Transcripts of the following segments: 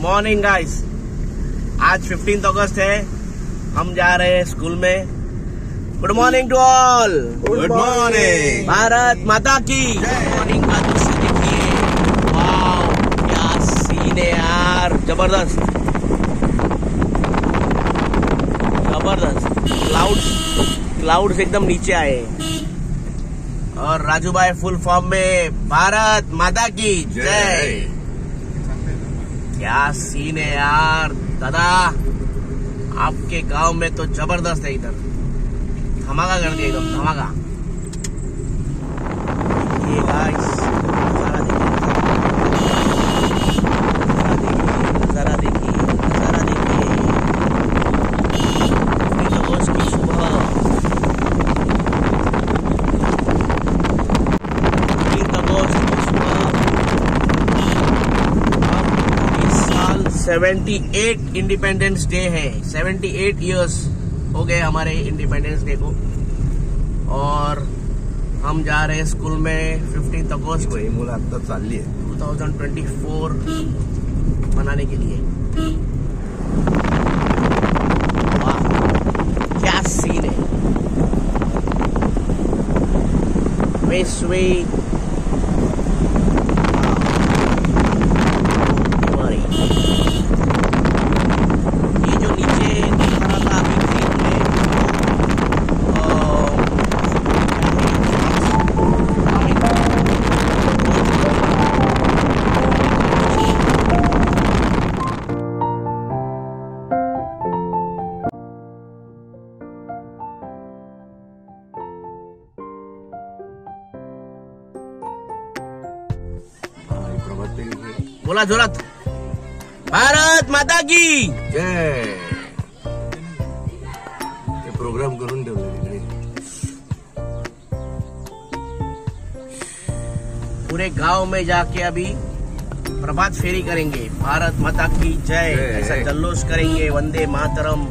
Morning guys. आज 15 अगस्त है। हम जा रहे हैं स्कूल में। Good morning to all. Good morning. Bharat Mata की मॉर्निंग का दृश्य देखिए। वाओ क्या सीन है यार, जबरदस्त जबरदस्त। क्लाउड्स एकदम नीचे आए और राजू भाई फुल फॉर्म में भारत माता की जय। क्या सीन है यार दादा, आपके गांव में तो जबरदस्त है। इधर धमाका कर दिया, एकदम धमाका। ये गाइस नजारा देखिए। की सुबह इस साल 78 इंडिपेंडेंस डे है। 78 इयर्स हो गए हमारे इंडिपेंडेंस डे को और हम जा रहे हैं स्कूल में 15 अगस्त को। मुलाकात चालली आहे 2024 मनाने के लिए। वाह क्या सीन है। ये जो नीचे दिखा रहा था अभी फील्ड में, बोला जोरात, भारत माता की जय। ते प्रोग्राम करून ठेवले पूरे गांव में जाके अभी प्रभात फेरी करेंगे। भारत माता की जय ऐसा जल्लोष करेंगे, वंदे मातरम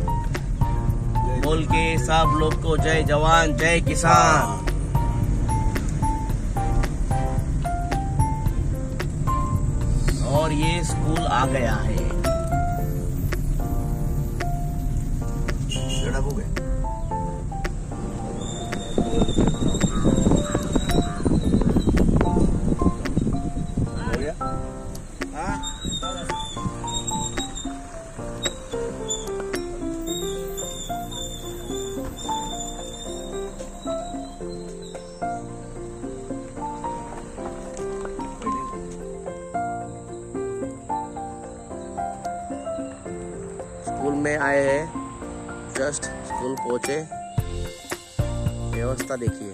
बोल के सब लोग को जय जवान जय किसान। और ये स्कूल आ गया है। स्कूल में आए हैं, जस्ट स्कूल पहुंचे। व्यवस्था देखिए।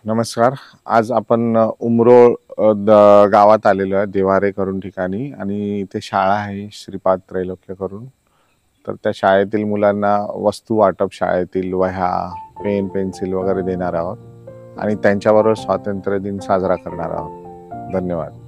नमस्कार। आज आपण उमरोळ गावात आलेलो आहे, देवारे करून ठिकाणी, आणि इथे शाळा आहे श्रीपाद त्रैलोक्य करून। तर त्या शाळेतील मुलांना वस्तू वाटप, शाळेतील वह्या, पेन, पेन्सिल वगैरे देणार आहोत आणि त्यांच्याबरोबर स्वातंत्र्य दिन साजरा करणार आहोत। धन्यवाद।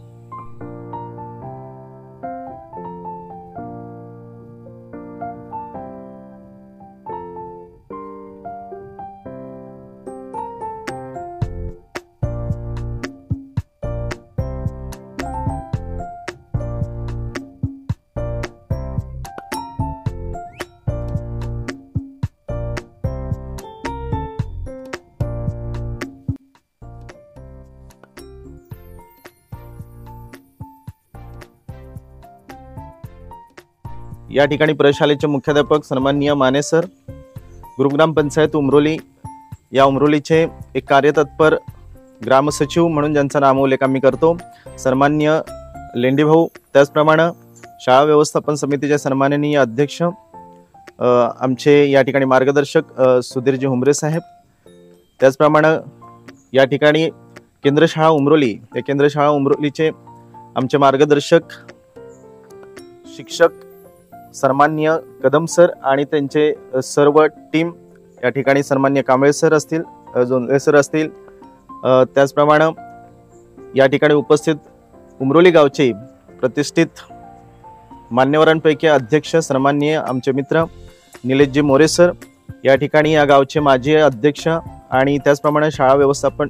या ठिकाणी प्रशालेचे मुख्याध्यापक सन्माननीय माने सर, गुरुग्राम पंचायत उमरोली या उमरोलीचे एक कार्यतत्पर ग्रामसचिव म्हणून ज्यांचा नामोल्लेख आम्ही करतो सन्माननीय लेंडी भाऊ, त्याचप्रमाणे शाळा व्यवस्थापन समितीचे सन्माननीय अध्यक्ष आमचे या ठिकाणी मार्गदर्शक सुधीरजी हुमरे साहेब, त्याचप्रमाणे या ठिकाणी केंद्रशाळा उमरोली, त्या केंद्रशाळा उमरोलीचे आमचे मार्गदर्शक शिक्षक सन्माननीय कदम सर आणि त्यांचे सर्व टीम, या ठिकाणी सन्माननीय कांबळे सर असतील, जोंधळे सर असतील, त्याचप्रमाणे या ठिकाणी उपस्थित उमरोली गावचे प्रतिष्ठित मान्यवरांपैकी अध्यक्ष सन्माननीय आमचे मित्र निलेशजी मोरे सर, या ठिकाणी या गावचे माजी अध्यक्ष आणि त्याचप्रमाणे शाळा व्यवस्थापन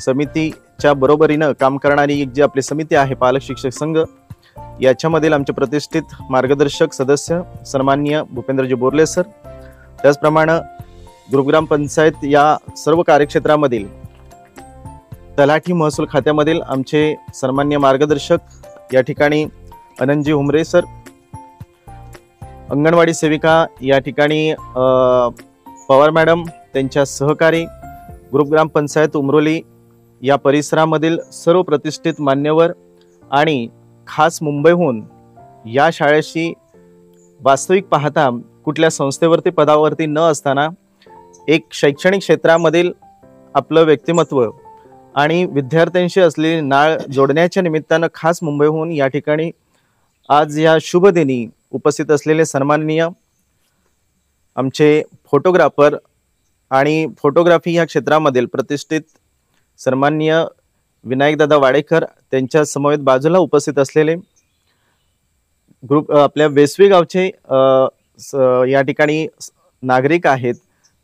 समितीच्या बरोबरीनं काम करणारी एक जी आपली समिती आहे पालक शिक्षक संघ, याच्यामधील आमचे प्रतिष्ठित मार्गदर्शक सदस्य सन्माननीय भूपेंद्रजी बोर्ले सर, त्याचप्रमाणे गुरुग्राम पंचायत या सर्व कार्यक्षेत्रामधील तलाठी महसूल खात्यामधील आमचे सन्माननीय मार्गदर्शक या ठिकाणी अनंतजी हुमरे सर, अंगणवाडी सेविका या ठिकाणी पवार मॅडम, त्यांच्या सहकारी, गुरुग्राम पंचायत उमरोली या परिसरामधील सर्व प्रतिष्ठित मान्यवर आणि खास मुंबईहून या शाळेशी वास्तविक पाहता कुठल्या संस्थेवरती पदावरती न असताना एक शैक्षणिक क्षेत्रामधील आपलं व्यक्तिमत्व आणि विद्यार्थ्यांशी असलेली नाळ जोडण्याच्या निमित्तानं खास मुंबईहून या ठिकाणी आज या शुभ दिनी उपस्थित असलेले सन्माननीय आमचे फोटोग्राफर आणि फोटोग्राफी या क्षेत्रामधील प्रतिष्ठित सन्माननीय विनायकदादा वाडेकर, त्यांच्या समवेत बाजूला उपस्थित असलेले ग्रुप आपल्या वेसवी गावचे या ठिकाणी नागरिक आहेत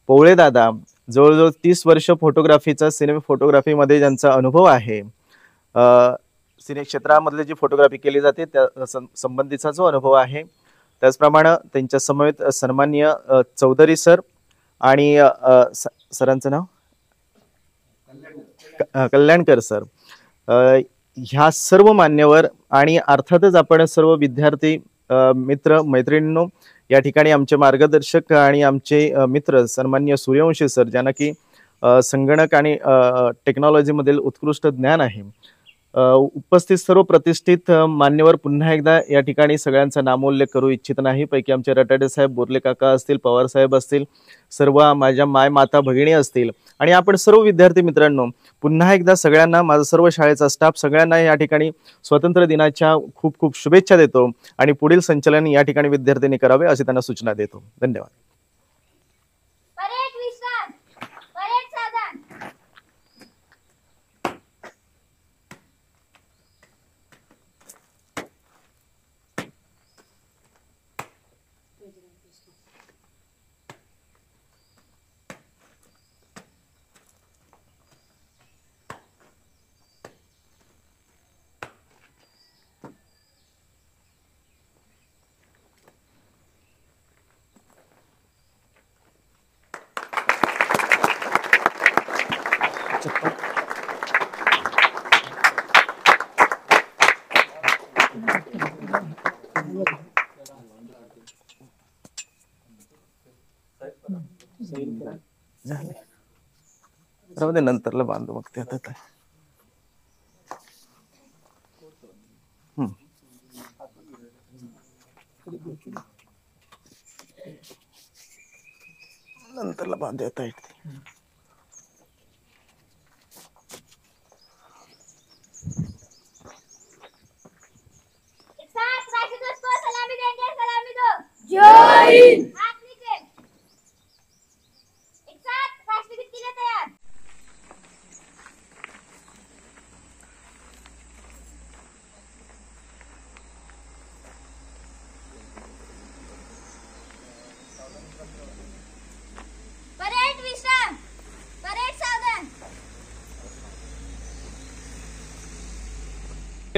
पवळे दादा, जवळजवळ 30 वर्ष फोटोग्राफीचा सिनेमा फोटोग्राफीमध्ये ज्यांचा अनुभव आहे, सिने क्षेत्रामधले जी फोटोग्राफी केली जाते त्या संबंधीचा जो अनुभव आहे, त्याचप्रमाणे त्यांच्या समवेत सन्माननीय चौधरी सर आणि सरांचं नाव कल्याणकर सर, ह्या सर्व मान्यवर आणि अर्थातच आपण सर्व विद्यार्थी मित्र मैत्रिणींनो, या ठिकाणी आमचे मार्गदर्शक आणि आमचे मित्र सन्माननीय सूर्यवंशी सर, ज्यांना की संगणक आणि टेक्नॉलॉजीमधील उत्कृष्ट ज्ञान आहे, उपस्थित सर्व प्रतिष्ठित मान्यवर, पुन्हा एकदा या ठिकाणी सगळ्यांचा नामोल्लेख करू इच्छित नाही, पैकी आमचे रटाडे साहेब, बोर्ले काका असतील, पवार साहेब असतील, सर्व माझ्या माय माता भगिनी असतील आणि आपण सर्व विद्यार्थी मित्रांनो, पुन्हा एकदा सगळ्यांना, माझा सर्व शाळेचा स्टाफ सगळ्यांना या ठिकाणी स्वातंत्र्य दिनाच्या खूप खूप शुभेच्छा देतो आणि पुढील संचलन या ठिकाणी विद्यार्थ्यांनी करावे अशी त्यांना सूचना देतो. धन्यवाद. झाले नंतरला बांधू मग ते आता काय नंतरला बांधू येता येते.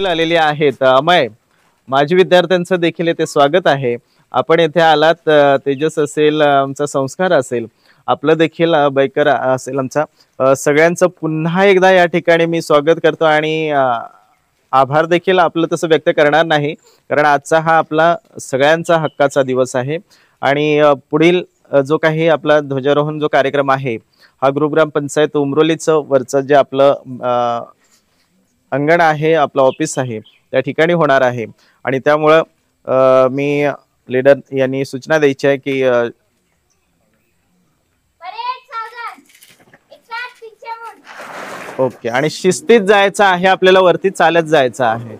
आलेले आहेत. अमय, माजी विद्यार्थ्यांचं देखील येथे स्वागत आहे. आपण येथे आलात, तेजस असेल, आमचा संस्कार असेल, आपलं देखील बैकर असेल, आमचा सगळ्यांचं पुन्हा एकदा या ठिकाणी मी स्वागत करतो आणि आभार देखील आपलं तसं व्यक्त करणार नाही, कारण आजचा हा आपला सगळ्यांचा हक्काचा दिवस आहे. आणि पुढील जो काही आपला ध्वजारोहण जो कार्यक्रम आहे हा गुरुग्राम पंचायत उमरोलीचं वरचं जे आपलं अंगण आहे, आपलं ऑफिस आहे, त्या ठिकाणी होणार आहे. आणि त्यामुळं मी लीडर यांनी सूचना द्यायची आहे की ओके, आणि शिस्तीत जायचं आहे, आपल्याला वरती चालत जायचं आहे.